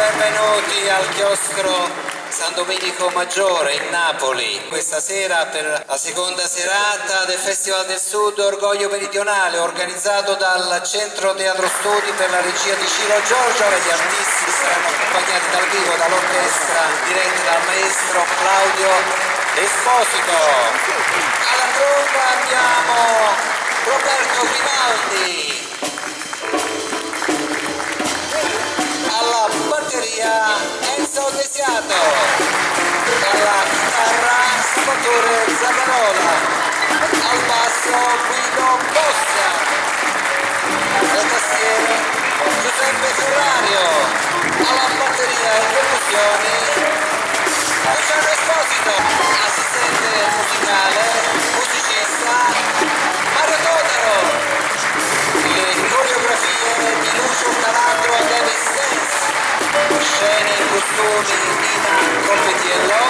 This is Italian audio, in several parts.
benvenuti al chiostro San Domenico Maggiore in Napoli, questa sera per la seconda serata del Festival del Sud Orgoglio Meridionale, organizzato dal Centro Teatro Studi per la regia di Ciro Giorgio. Gli artisti saranno accompagnati dal vivo dall'orchestra diretta dal maestro Claudio Esposito. Alla tromba abbiamo Roberto Grimaldi, alla batteria Enzo Desiato, alla chitarra Salvatore Zagarola, al basso Guido Bosca, alle tastiere Giuseppe Ferrario, alla batteria e percussioni Luciano Esposito, assistente musicale, musicista Mario Totaro, le coreografie di Lucio Calandro e Davis Dance, scene e costumi Nina Colpetiello,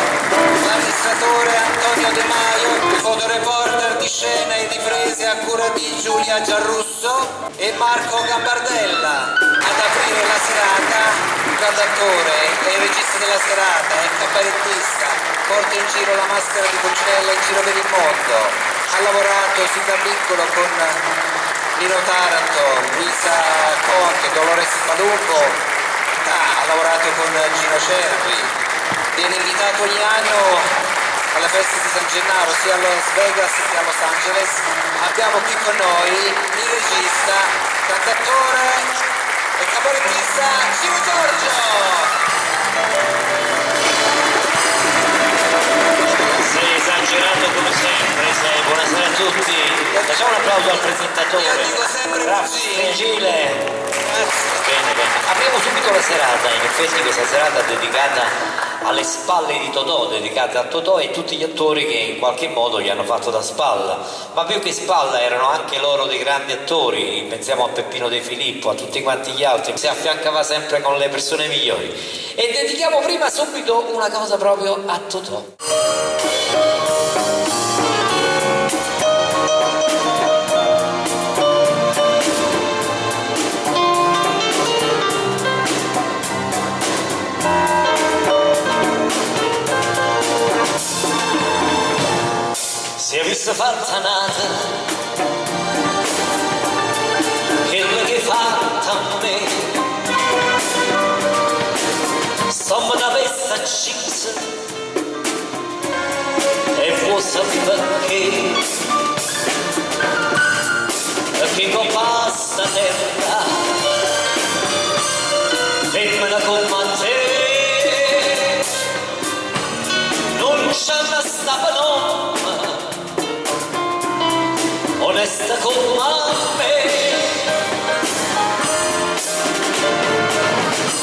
l'amministratore Antonio De Maio, il fotoreporter di scene e riprese a cura di Giulia Giarrusso e Marco Gambardella. Ad aprire la serata il cantautore e il regista della serata e il cabarettista porta in giro la maschera di Puccinella in giro per il mondo. Ha lavorato sin da piccolo con Nino Taranto, Luisa Conte, Dolores Palumbo, ha lavorato con Gino Cervi, viene invitato ogni anno alle feste di San Gennaro sia a Las Vegas che a Los Angeles. Abbiamo qui con noi il regista, cantautore e cabarettista Ciro Giorgio. Sei esagerato come sempre, sei. Buonasera a tutti. Facciamo un applauso al presentatore. Io dico sempre così. Gile. Bene, bene. Apriamo subito la serata, in effetti questa serata è dedicata alle spalle di Totò, dedicata a Totò e tutti gli attori che in qualche modo gli hanno fatto da spalla, ma più che spalla erano anche loro dei grandi attori. Pensiamo a Peppino De Filippo, a tutti quanti gli altri, si affiancava sempre con le persone migliori. E dedichiamo prima subito una cosa proprio a Totò. Si è vista fatta nata, quella che fatta a me, insomma una vesta accesa, e vuoi sapere che non passa terra, femmina come te, non c'è una stava onesta come me,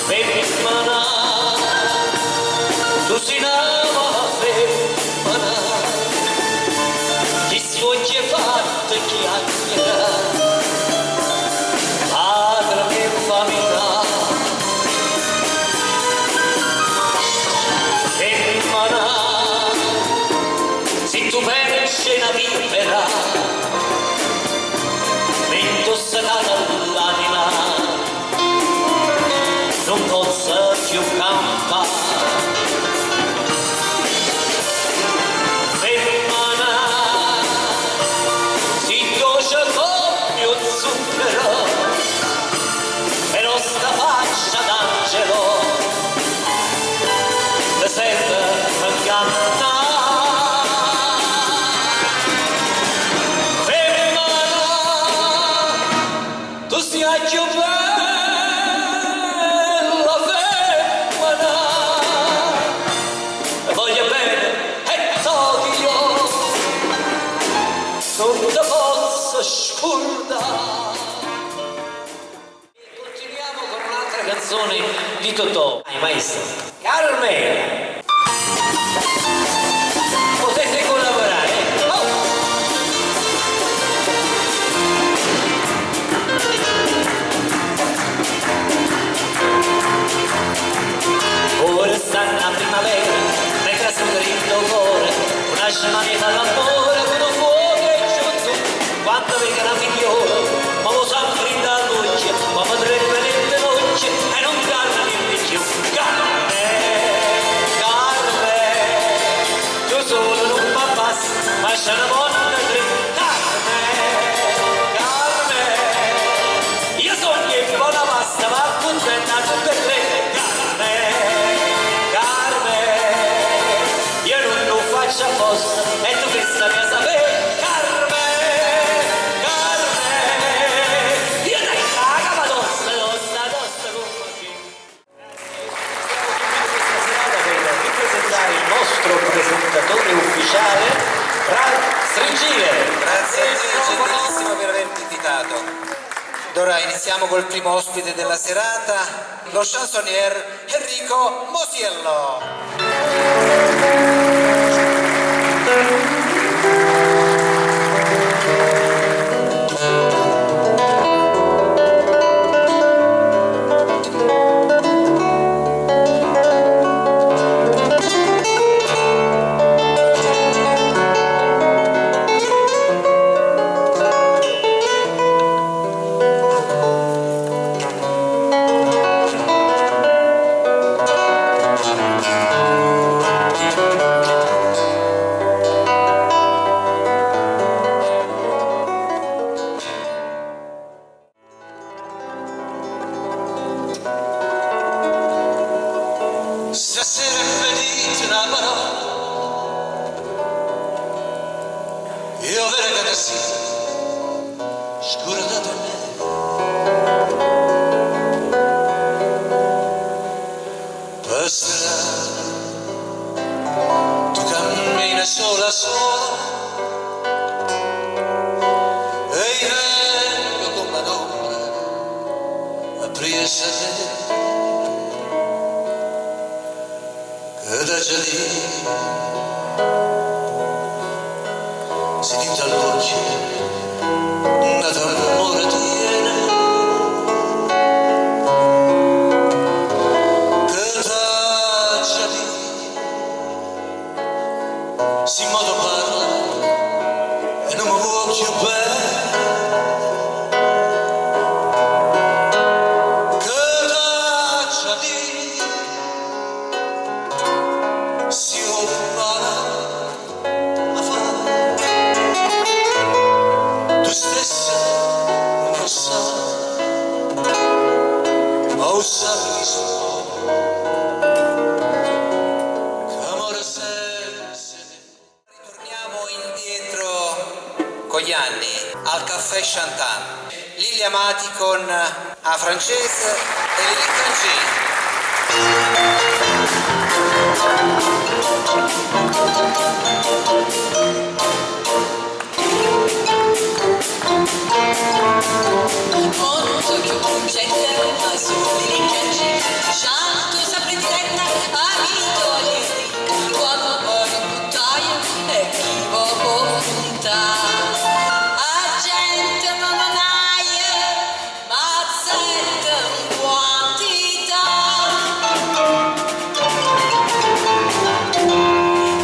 femmina, tu sei una femmina, chi sogna fatta chiacchiera, padre che famiglia, femmina, se tu perci una vivera, l'anima non possa più cantare, femmina si giocia con mio zucchero e non sta faccia d'angelo le sembra cantare. Più bella femmina e voglio bene e t'odio, non te posso scordare. Continuiamo con un'altra canzone di Totò. Maestro Carmela, potete collaborare. Ora sta la primavera, mentre sudrito cuore, una scemanita d'amore, uno fuoco e giunto, quando venga la figliola, ma lo sa brindare luce, ma potrebbe venire noce e non darla niente più. Ora iniziamo col primo ospite della serata, lo chansonnier Enrico Mosiello. Stasera pedite una parola, io verrò da sì, scordate me. Per strada, tu cammini sola sola, e io vengo come l'ombra, aprirsi a te. Che da già lì si tinta l'occhio, una d'amore tiene, che da già lì si modo parla e non mi vuoi più bene, che da già lì si obbana a fare tu stessa non lo sa, ma usavi solo che amore se Torniamo indietro con gli anni al caffè Chantan. Lili Amati con A Francese e Lili Francini. Molto più pungente, ma solo in piangi, scianto sempre diretta, amico lieti, quando poi buttaia e chi può puntare. A gente non aia, ma zetta in quantità.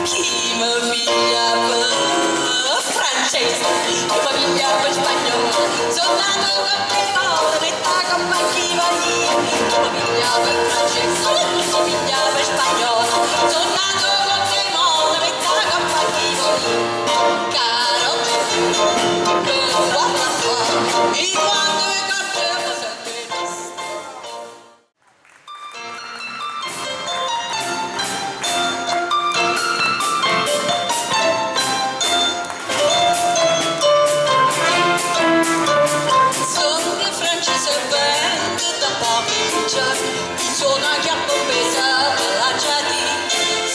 Chi mi piglia per francese, chi mi piglia per spagnolo, sono nato con te male, metà con chi voglio, chi mi piglia per francese, chi mi piglia per spagnolo, sono nato con te male, metà con chi voglio, caro, che guarda qua, e quando è cartello sempre basta. Sono di francese band da Parigi, sono a chiappo pesato la giadi.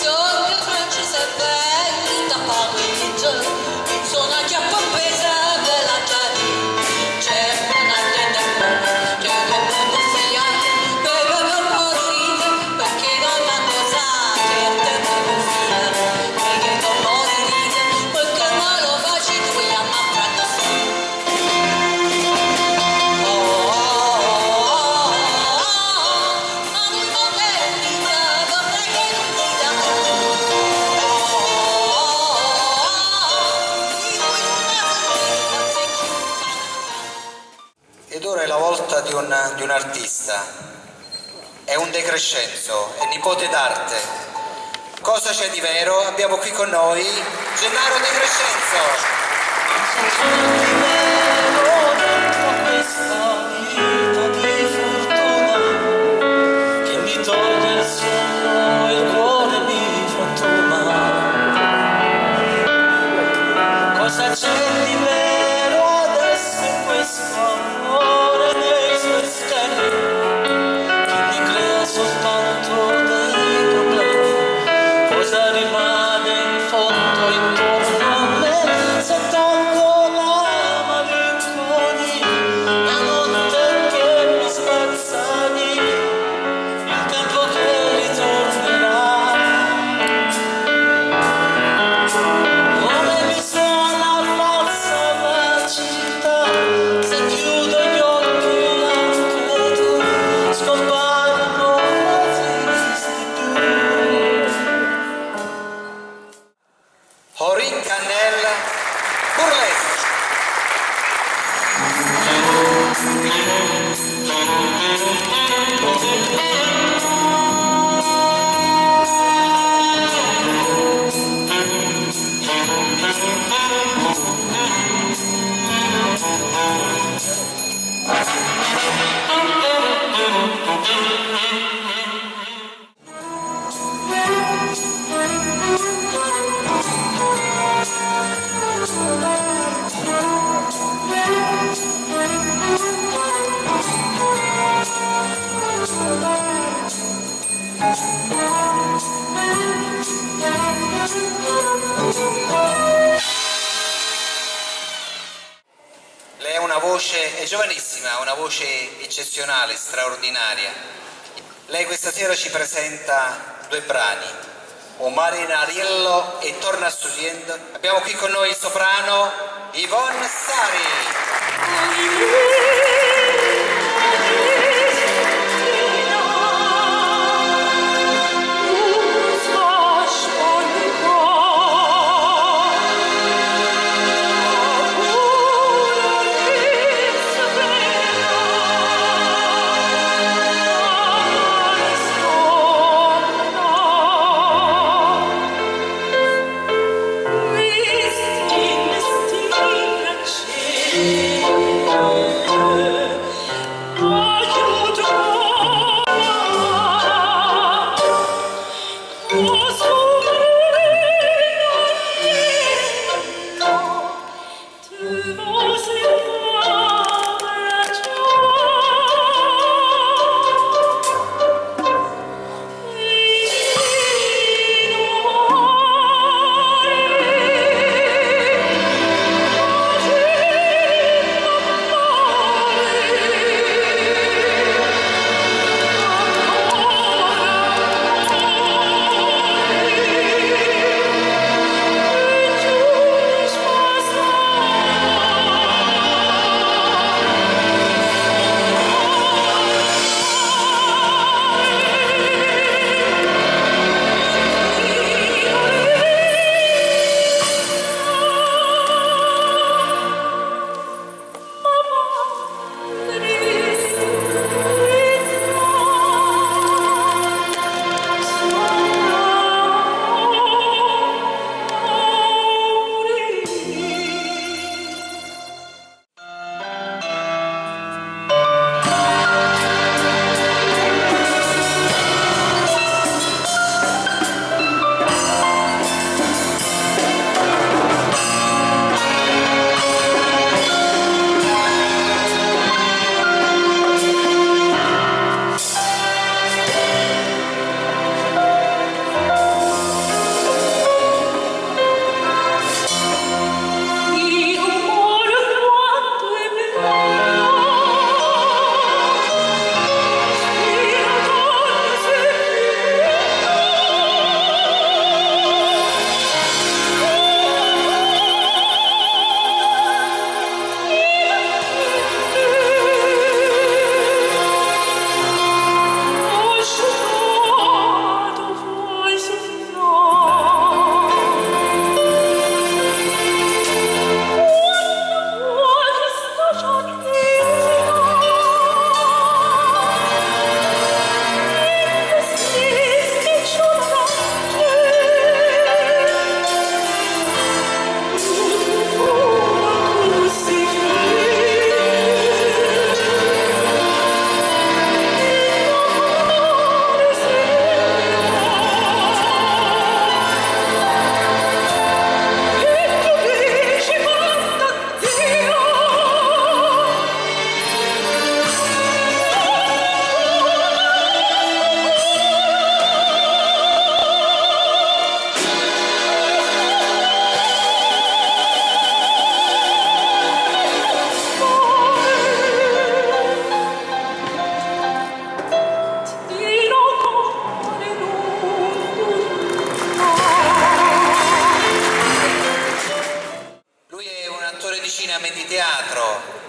Sono di francese band da Parigi, sono a chiappo pesato la giadi. C'è una tenda che come buffia, per morire, perché non ha cosa che te buffia, perché non morire, perché me lo facci tu e a m'affranco su. Ed ora è la volta di un artista. È un De Crescenzo, è nipote d'arte. Cosa c'è di vero? Abbiamo qui con noi Gennaro De Crescenzo. questa vita di fortuna che mi toglie il sonno e il cuore mi frantuma. Cosa c'è di vero adesso in questo amore nei suoi stelle che mi crea soltanto dei problemi? Cosa rimane in fondo intorno a me se tolgo la è giovanissima, ha una voce eccezionale, straordinaria. Lei questa sera ci presenta 2 brani, O Marinariello e Torna Studiendo. Abbiamo qui con noi il soprano Yvonne Sari.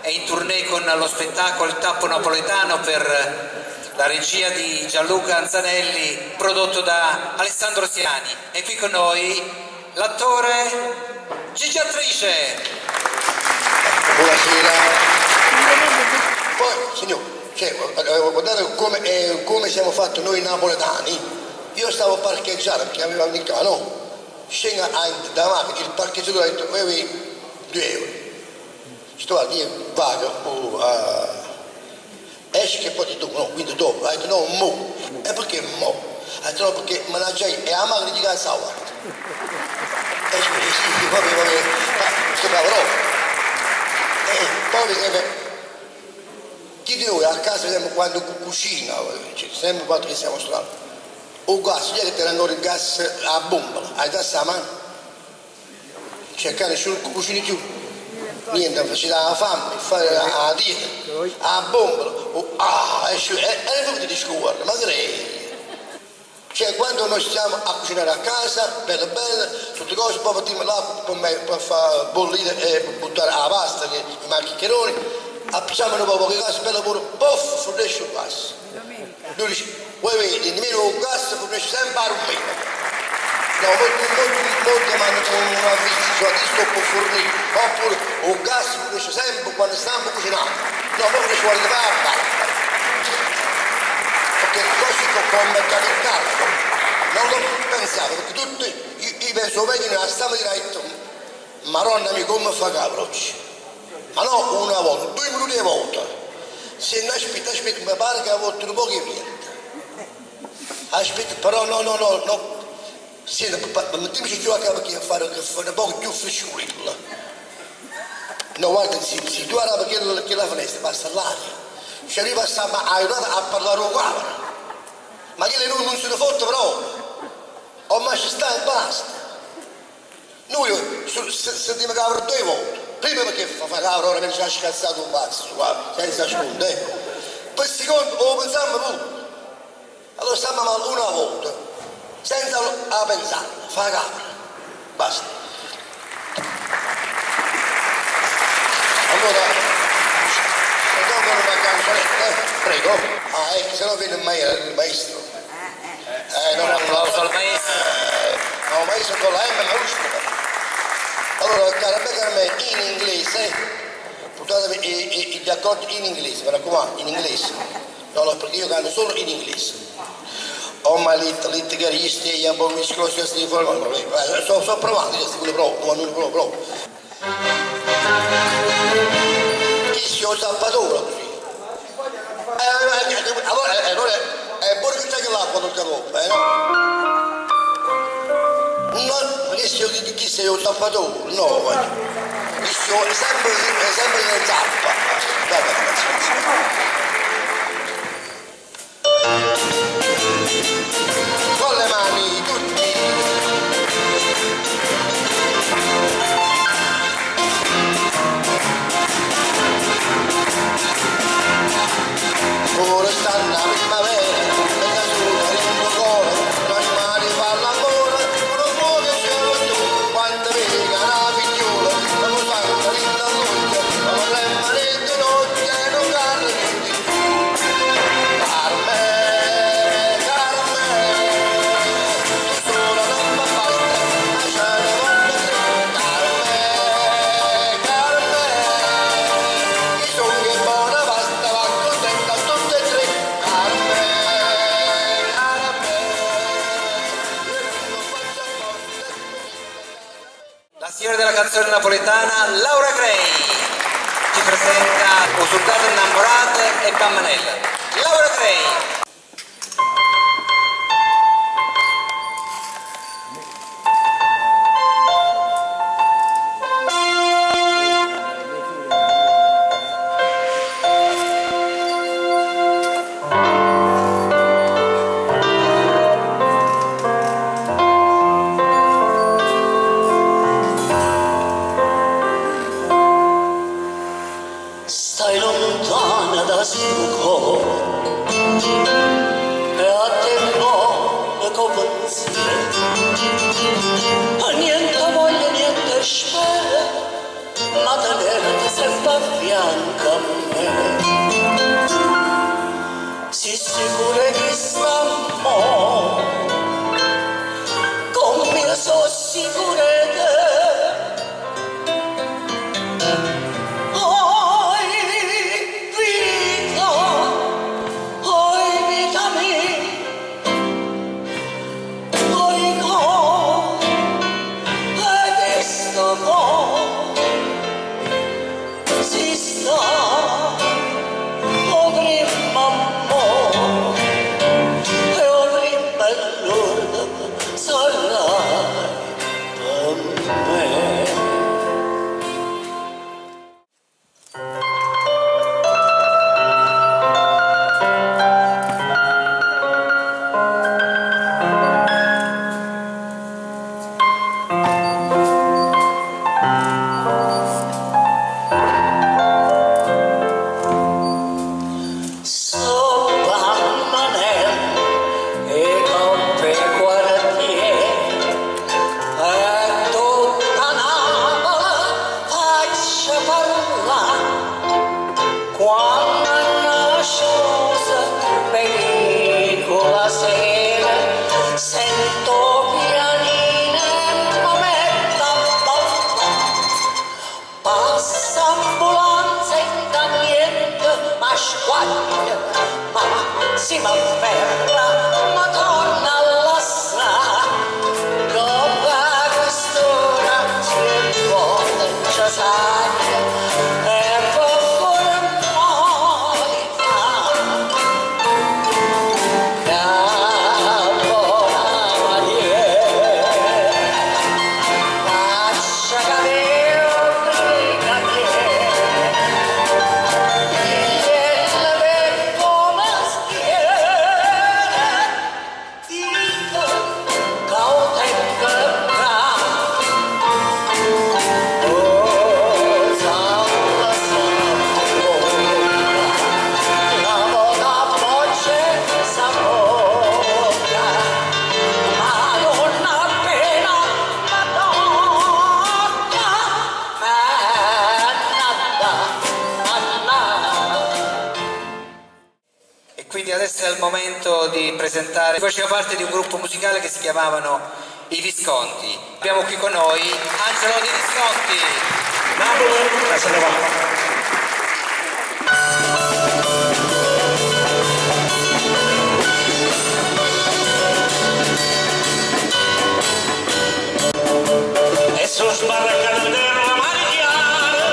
È in tournée con lo spettacolo Il Tappo Napoletano per la regia di Gianluca Anzanelli, prodotto da Alessandro Siani. E qui con noi l'attore Gigi Attrice. Buonasera. Poi, signor, guardate come siamo fatti noi napoletani. Io stavo a parcheggiare perché aveva un carro, no? Scendo da macchina, il parcheggiatore ha detto, avevi 2 euro. Sto a dire, vado, esci che poi ti dico, no, quindi dopo, ha detto no, mo. E perché mo? Ha detto no, perché managgiai e a macchina di casa a e sì, vabbè, sto bravo, no. E poi, chi di noi a casa, quando cucina, sempre quando che siamo strani, o gas, ieri che erano il gas a bomba, hai dato la mano, cercare sul cucini più. niente, si dava fame, fare la dieta, a bombola, e tutti di scuola, ma che cioè quando noi stiamo a cucinare a casa, bella bella, tutte cose, poi mettiamo l'acqua per far bollire e buttare la pasta, che i maccheroni, appicciamo un po' poche cose, bella pure, poff, fornisce il gas. Lui dice, voi vedi, nemmeno il gas fornisce sempre a rumeno. No, molti mi hanno avviso, cioè di sto può fornire, oppure il gas fornisce sempre quando stiamo cucinando. No, poi fornisce quando va a parte. Perché così come meccanicale, non l'ho pensato, perché tutti, io penso vedi nella stampa di detto, Maronna mia come fa cavolo oggi? Ma no una volta, 2 minuti a volta. Se non aspetta, mi pare che a volte un po' che viene. Aspetta, però no. Senta, mettiamoci giù a capo che fare un po' più frescurilla. No, guarda, si guarda perché la finestra passa l'aria. Ci arriva a parlare con camera. Ma che lui non se ne fotte proprio. Ma ci sta e basta. Noi sentiamo cavolo 2 volte. Prima perché fa cavolo, ora che ci ha scazzato un pazzo, senza sconde. Poi secondo, lo pensiamo pure. Allora stiamo male una volta, senza pensare, fa cavolo. Basta. Allora, una canzonetta, prego. Ecco, se no viene il maestro. Un applauso al maestro. No, maestro con la M maiuscola. Allora, caro me, in inglese, portatemi gli accordi in inglese, mi raccomando, in inglese. No, perché io canto solo in inglese. Oh my little girl, you stay up on which close your sleep for sto provando, io sto provo. Chi si usa zappatore così? Allora è buono che c'è l'acqua nel capotto, no? No, perché chi sei un zappatore? No, chi sei sempre in zappa. Con le mani tutti. Ora stanno a primavera, le casune in un cuore, gli animali fanno l'amore, uno fuoco c'è tu, quando vega la figliola, la musanta linda luce, ma non è marito notte e non cade niente. Carme, tu sola non mi basta, ma c'è ne voglio Carme, chi sono che buona pasta, va contenta tutte e tre. La signora della canzone napoletana Laura Gray ci presenta Un soldato innamorato e Campanella. Laura Gray. Stai lontana da Sivukov e a te no le convinzioni, niente voglia, niente spera, ma tenerti sempre a fianco a me. Si sicura che stiamo, con me so sicura che si m'afferra, ma torna alla strada, coppa quest'ora sul cuore ci saglia, e poi fuori poi fa, capo la maniera, lascia cadere obbliga che E quindi adesso è il momento di presentare, faceva parte di un gruppo musicale che si chiamavano I Visconti. Abbiamo qui con noi Angelo Di Visconti. Napoli, la se ne va. E sono sbarracato della manichiana,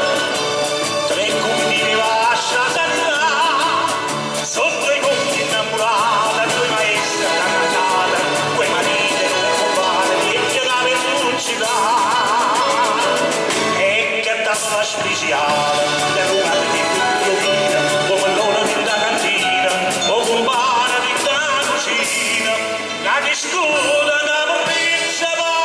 tre cugini lasciati andare, sotto i conti innamorata, due maestre da Natale, quei mariti non compare, e che la venucità, e che ha dato la speciale, le rugate di Giovina, come l'ora di una cantina, o compare di una cucina, la discuta da morrizia va.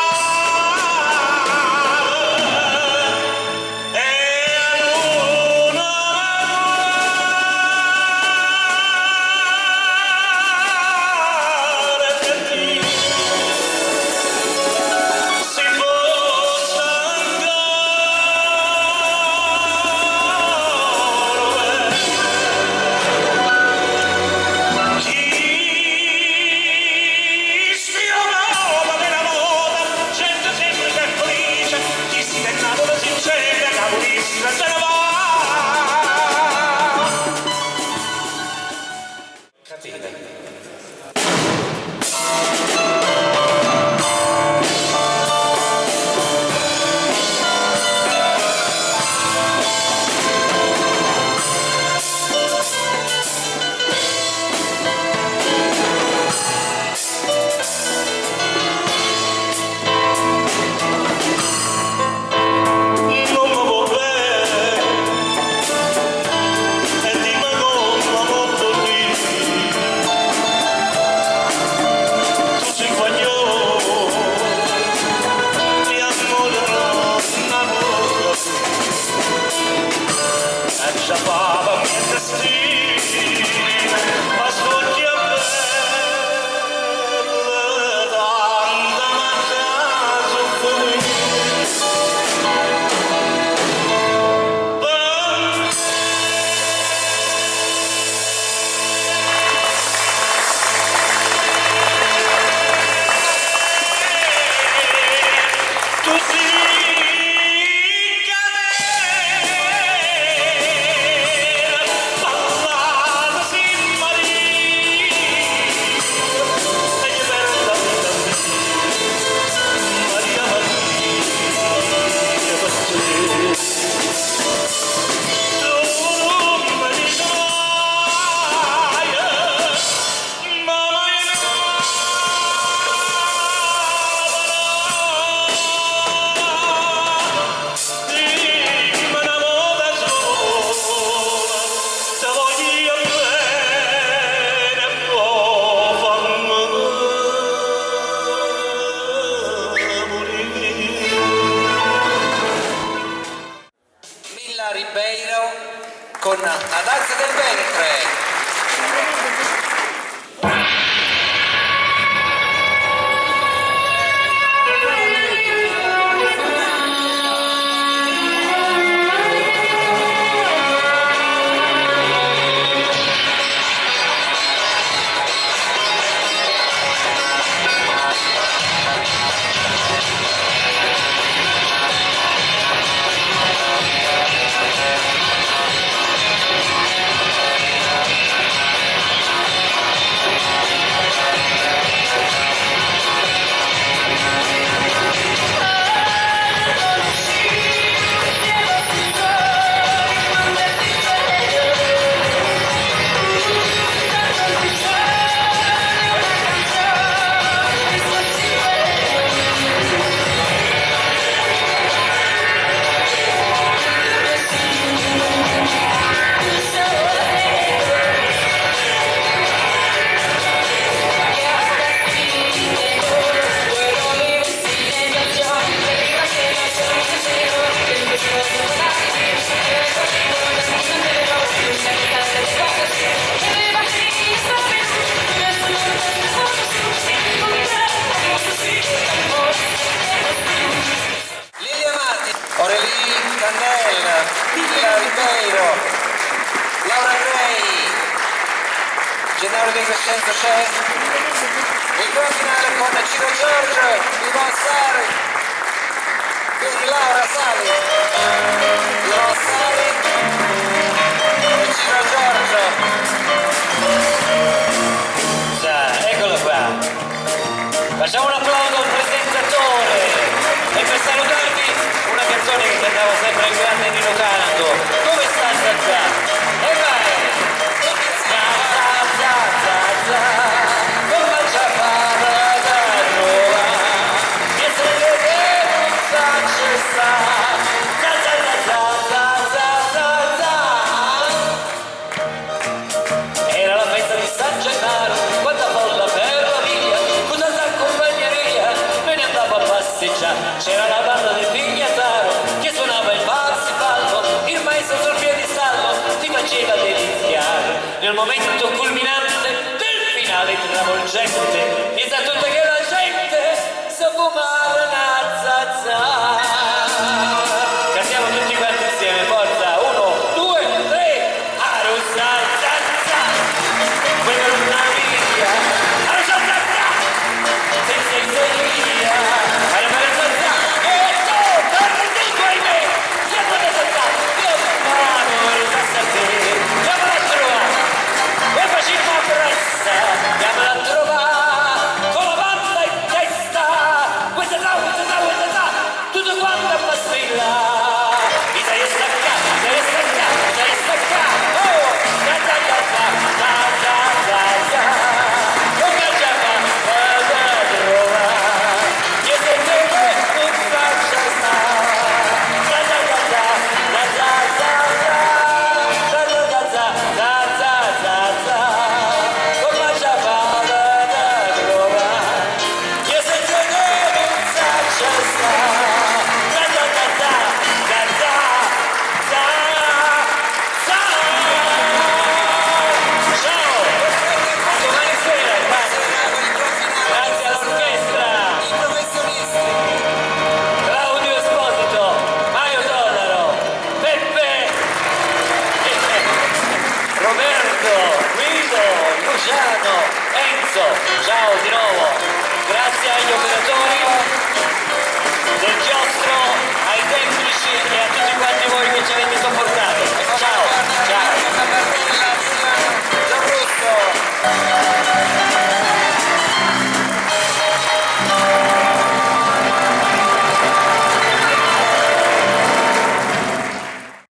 di Crescenzo c'è. Il gran finale con Ciro Giorgio, Ivon Sari, quindi Laura Sali, Ivon Sari e Ciro Giorgio. Già, eccolo qua. Facciamo un applauso al presentatore e per salutarvi una canzone che cantava sempre il grande Nino Taranto. Dove sta Zazà? E vai! Zazà, Zazà, Zazà, con la ciabatta da trova, che se vede non sa c'è sta. Zazà, Zazà, Zazà, Zazà. Era la festa di San Gennaro, quanta folla per la via, cosa s'accompagneria, me ne andavo a passeggiare, c'era la banda del Pignataro, che suonava il Parsifalco, il maestro sul piedistallo, ti faceva deliziare, nel momento culminante del finale travolgente, mi sa tutta che la gente sa fumare una zazza. Cantiamo tutti quanti insieme, forza, 1, 2, 3, Arusa Zazza, vuoi per una via, Arusa Zazza, sei via, Arusa Zazza, e tu, torni dei tuoi me, chiamo la Zazza, io mano, Arusa Zazza, chiamala a trovare, e facciamo una pressa, chiamala a trovare, con la banda in testa, questa là, tutto quanto a bastrilla, mi sai staccare, oh, da da da da, da da da da, con la giacca da trovare, che se te non faccia stare, da da da da, da da da da, da da da da, da da da, con la giacca da trovare, che se te non faccia stare, da da da da, da da da. Ciao! A domani sera, grazie all'orchestra, I professionisti. Claudio Esposito, Mario Dollaro, Peppe, Roberto, Guido, Luciano, Enzo, ciao di nuovo, grazie agli operatori